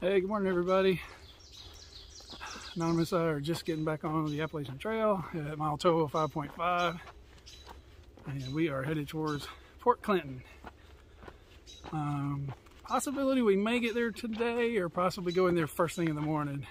Hey, good morning everybody. Anonymous are just getting back on the Appalachian Trail at mile total 5.5, and we are headed towards Port Clinton. Possibility we may get there today, or possibly go in there first thing in the morning.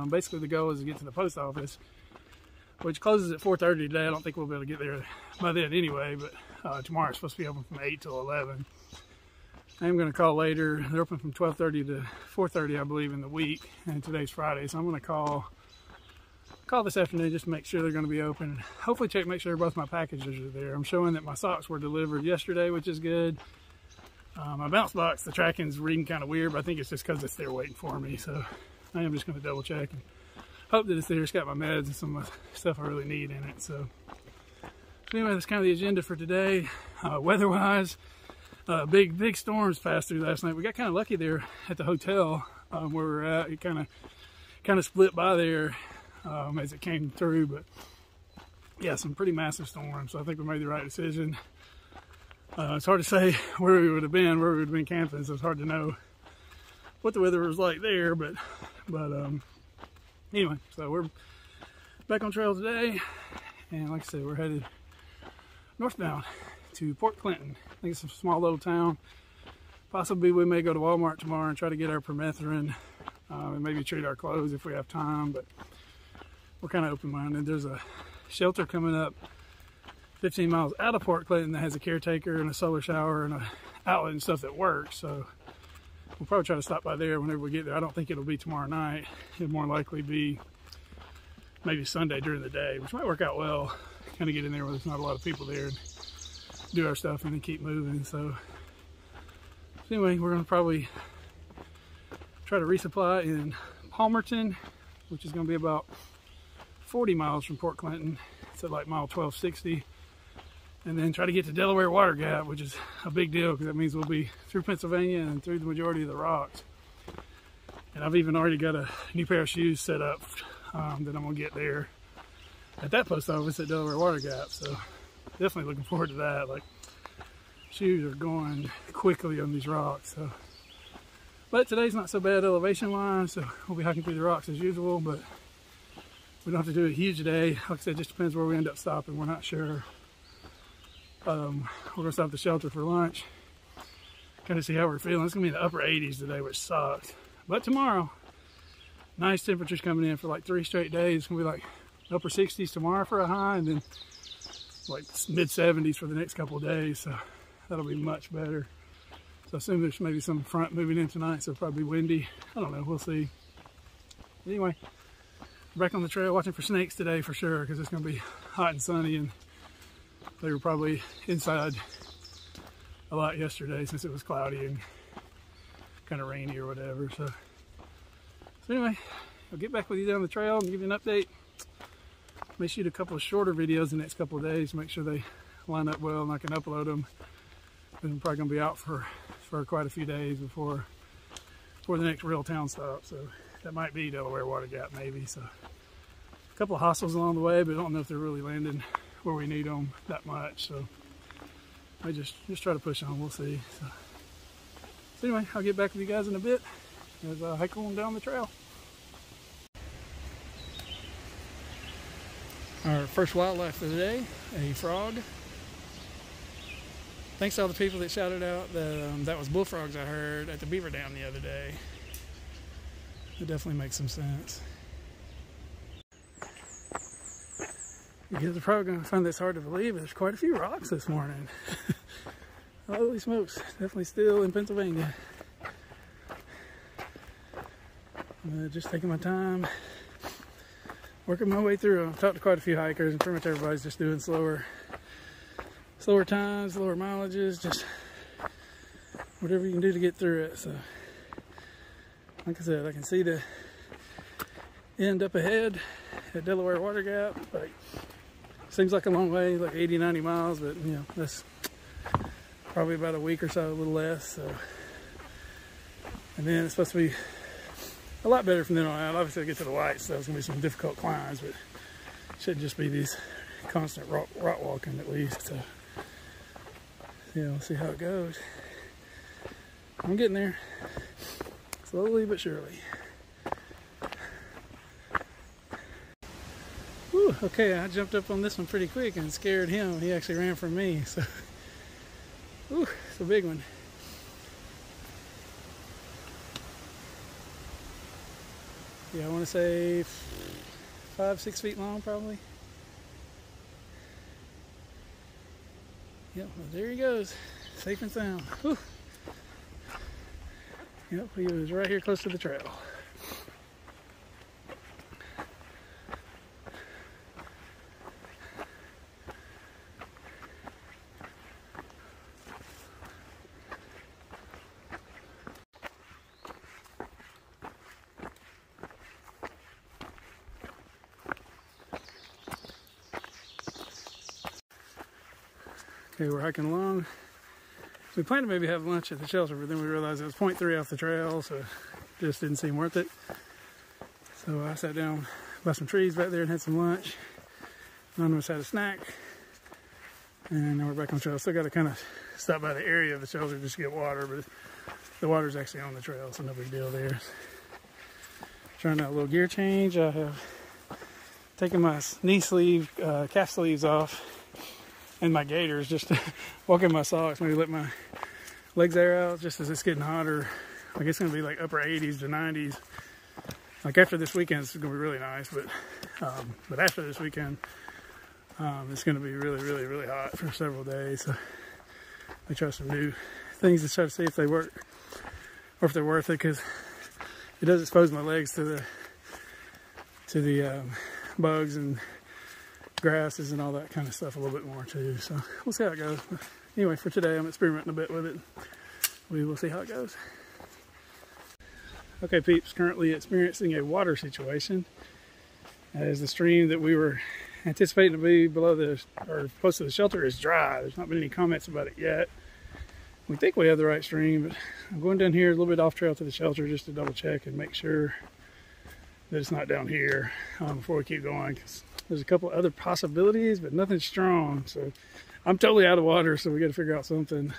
Basically the goal is to get to the post office, which closes at 4:30 today. I don't think we'll be able to get there by then anyway, but tomorrow it's supposed to be open from 8 till 11. I am going to call later. They're open from 12:30 to 4:30, I believe, in the week, and today's Friday, so I'm going to call this afternoon just to make sure they're going to be open. Hopefully make sure both my packages are there. I'm showing that my socks were delivered yesterday, which is good. My bounce box, the tracking's reading kind of weird, but I think it's just because it's there waiting for me, so I am just going to double check and hope that it's there. It's got my meds and some of the stuff I really need in it. So anyway, that's kind of the agenda for today. Weather-wise, big storms passed through last night. We got kind of lucky there at the hotel where we're at. It kind of split by there as it came through, but yeah, some pretty massive storms. So I think we made the right decision. It's hard to say where we would have been camping, so it's hard to know what the weather was like there, but anyway, so we're back on trail today, and like I said, we're headed northbound to Port Clinton. I think it's a small little town. Possibly we may go to Walmart tomorrow and try to get our permethrin and maybe treat our clothes if we have time, but we're kind of open-minded. There's a shelter coming up 15 miles out of Port Clinton that has a caretaker and a solar shower and an outlet and stuff that works, so we'll probably try to stop by there whenever we get there. I don't think it'll be tomorrow night. It'll more likely be maybe Sunday during the day, which might work out well. Kind of get in there where there's not a lot of people there and do our stuff and then keep moving. So anyway, we're going to probably try to resupply in Palmerton, which is going to be about 40 miles from Port Clinton. It's at like mile 1260. And then try to get to Delaware Water Gap, which is a big deal because that means we'll be through Pennsylvania and through the majority of the rocks. And I've even already got a new pair of shoes set up that I'm going to get there at that post office at Delaware Water Gap. So definitely looking forward to that. Like, shoes are going quickly on these rocks. So, but today's not so bad elevation wise, so we'll be hiking through the rocks as usual, but we don't have to do a huge day. Like I said, it just depends where we end up stopping. We're not sure. We're gonna stop at the shelter for lunch. Kind of see how we're feeling. It's gonna be in the upper 80s today, which sucks. But tomorrow, nice temperatures coming in for like 3 straight days. It's gonna be like upper 60s tomorrow for a high, and then like mid 70s for the next couple of days. So that'll be much better. So I assume there's maybe some front moving in tonight, so it'll probably be windy. I don't know, we'll see. Anyway, back on the trail watching for snakes today for sure, because it's gonna be hot and sunny, and they were probably inside a lot yesterday since it was cloudy and kind of rainy or whatever. So anyway, I'll get back with you down the trail and give you an update. May shoot a couple of shorter videos the next couple of days to make sure they line up well and I can upload them. And I'm probably gonna be out for quite a few days before the next real town stop. So that might be Delaware Water Gap maybe. So a couple of hostels along the way, but I don't know if they're really landing where we need them that much. So I just try to push on. We'll see. So anyway, I'll get back with you guys in a bit as I hike on down the trail. Our first wildlife of the day, a frog. Thanks to all the people that shouted out that was bullfrogs I heard at the beaver dam the other day. It definitely makes some sense. You guys are probably going to find this hard to believe, but there's quite a few rocks this morning. Holy smokes, definitely still in Pennsylvania. I'm just taking my time, working my way through. I've talked to quite a few hikers, and pretty much everybody's just doing slower times, lower mileages, just whatever you can do to get through it. So like I said, I can see the end up ahead at Delaware Water Gap. Like, seems like a long way, like 80-90 miles, but you know, that's probably about a week or so, a little less. So, and then it's supposed to be a lot better from then on out. Obviously, I get to the white, so it's gonna be some difficult climbs, but it shouldn't just be these constant rock walking at least. So yeah, we'll see how it goes. I'm getting there. Slowly but surely. Whew, okay, I jumped up on this one pretty quick and scared him. He actually ran from me, so. Ooh, it's a big one. Yeah, I want to say 5-6 feet long, probably. Yep, well, there he goes, safe and sound. Whew. Yep, he was right here close to the trail. Okay, we're hiking along. We planned to maybe have lunch at the shelter, but then we realized it was 0.3 off the trail, so it just didn't seem worth it. So I sat down by some trees back there and had some lunch. None of us had a snack. And now we're back on the trail. Still got to kind of stop by the area of the shelter just to get water, but the water's actually on the trail, so no big deal there. Trying out a little gear change. I have taken my knee sleeve, calf sleeves off, and my gaiters, just to walk in my socks, maybe let my legs air out just as it's getting hotter. Like it's gonna be like upper 80s to 90s. Like after this weekend, it's gonna be really nice, but after this weekend, it's gonna be really, really, really hot for several days. So I try some new things to try to see if they work or if they're worth it, because it does expose my legs to the bugs and grasses and all that kind of stuff a little bit more too. So we'll see how it goes. But anyway, for today, I'm experimenting a bit with it. We will see how it goes. Okay, peeps, currently experiencing a water situation as the stream that we were anticipating to be below or close to the shelter is dry. There's not been any comments about it yet. We think we have the right stream, but I'm going down here a little bit off trail to the shelter just to double check and make sure that it's not down here before we keep going. 'Cause there's a couple other possibilities, but nothing strong. So I'm totally out of water, so we got to figure out something.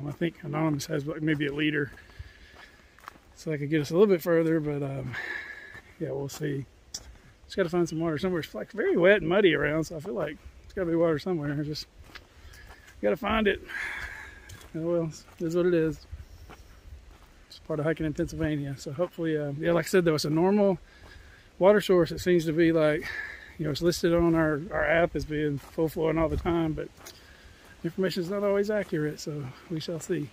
I think Anonymous has like maybe a leader, so that could get us a little bit further, but yeah, we'll see. Just got to find some water somewhere. It's like very wet and muddy around, so I feel like it's got to be water somewhere. Just got to find it. Oh well, it is what it is. It's part of hiking in Pennsylvania, so hopefully, yeah, like I said, though, it's a normal water source. It seems to be like, you know, it's listed on our app as being full flowing all the time, but information is not always accurate, so we shall see.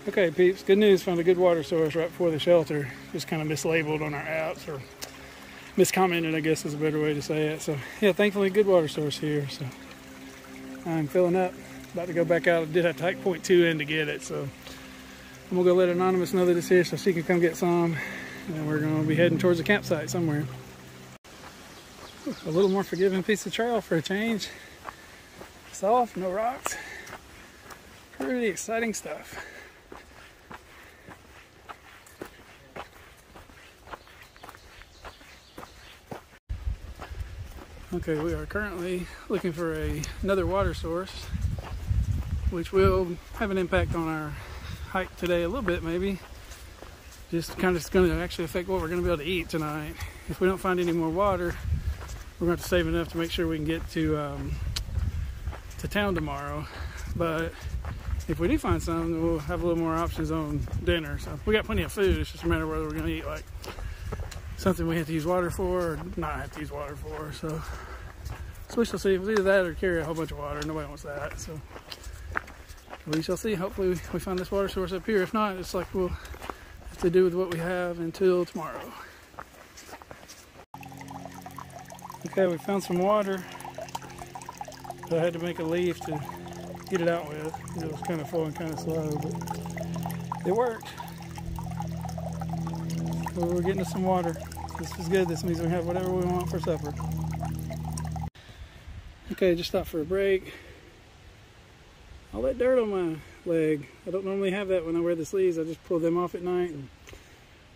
Okay, peeps, good news, found a good water source right before the shelter. Just kind of mislabeled on our apps, or miscommented, I guess is a better way to say it. So yeah, thankfully good water source here. So I'm filling up, about to go back out. I did have to hike 0.2 in to get it, so I'm gonna go let Anonymous know that it's here so she can come get some, and we're gonna be heading towards the campsite somewhere. A little more forgiving piece of trail for a change. Soft, no rocks. Pretty exciting stuff. Okay, we are currently looking for another water source, which will have an impact on our hike today a little bit maybe. Just kind of going to actually affect what we're going to be able to eat tonight. If we don't find any more water, we're going to have to save enough to make sure we can get to town tomorrow. But if we do find some, we'll have a little more options on dinner. So we got plenty of food. It's just a matter of whether we're going to eat like something we have to use water for or not have to use water for. So we shall see. It was either that or carry a whole bunch of water. Nobody wants that. So we shall see. Hopefully we find this water source up here. If not, it's like we'll have to do with what we have until tomorrow. Okay, we found some water. So I had to make a leaf to get it out with. It was kind of flowing kind of slow, but it worked. So we're getting to some water. This is good. This means we have whatever we want for supper. Okay, just stopped for a break. All that dirt on my leg. I don't normally have that when I wear the sleeves. I just pull them off at night and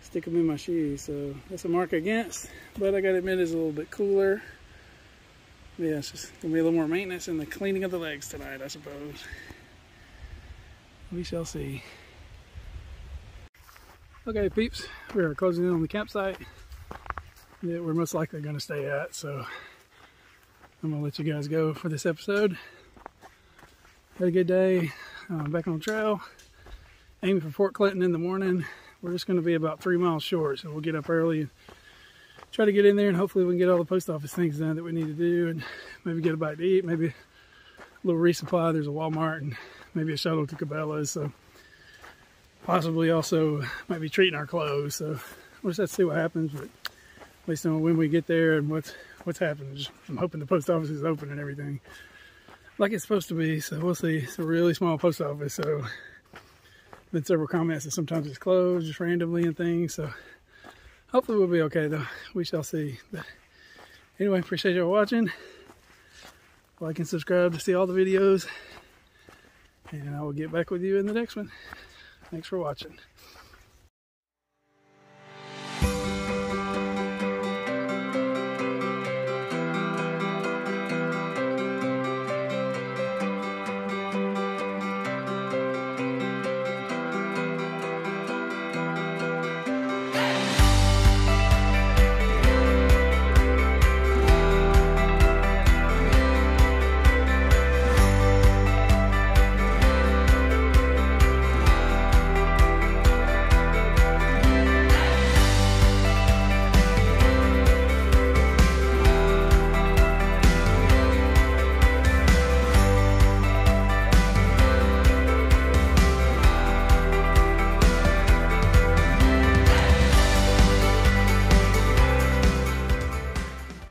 stick them in my shoes. So that's a mark against, but I gotta admit it's a little bit cooler. Yeah, it's just gonna be a little more maintenance in the cleaning of the legs tonight, I suppose. We shall see. Okay, peeps, we are closing in on the campsite that we're most likely going to stay at, so I'm going to let you guys go for this episode. Had a good day, back on the trail, aiming for Fort Clinton in the morning. We're just going to be about 3 miles short, so we'll get up early and try to get in there, and hopefully we can get all the post office things done that we need to do, and maybe get a bite to eat, maybe a little resupply. There's a Walmart and maybe a shuttle to Cabela's, so possibly also might be treating our clothes. So we'll just have to see what happens, but at least know when we get there and what's happening. I'm hoping the post office is open and everything like it's supposed to be, so we'll see. It's a really small post office, so been several comments that sometimes it's closed just randomly and things, so hopefully we'll be okay though. We shall see. But anyway, appreciate y'all watching. Like and subscribe to see all the videos, and I will get back with you in the next one. Thanks for watching.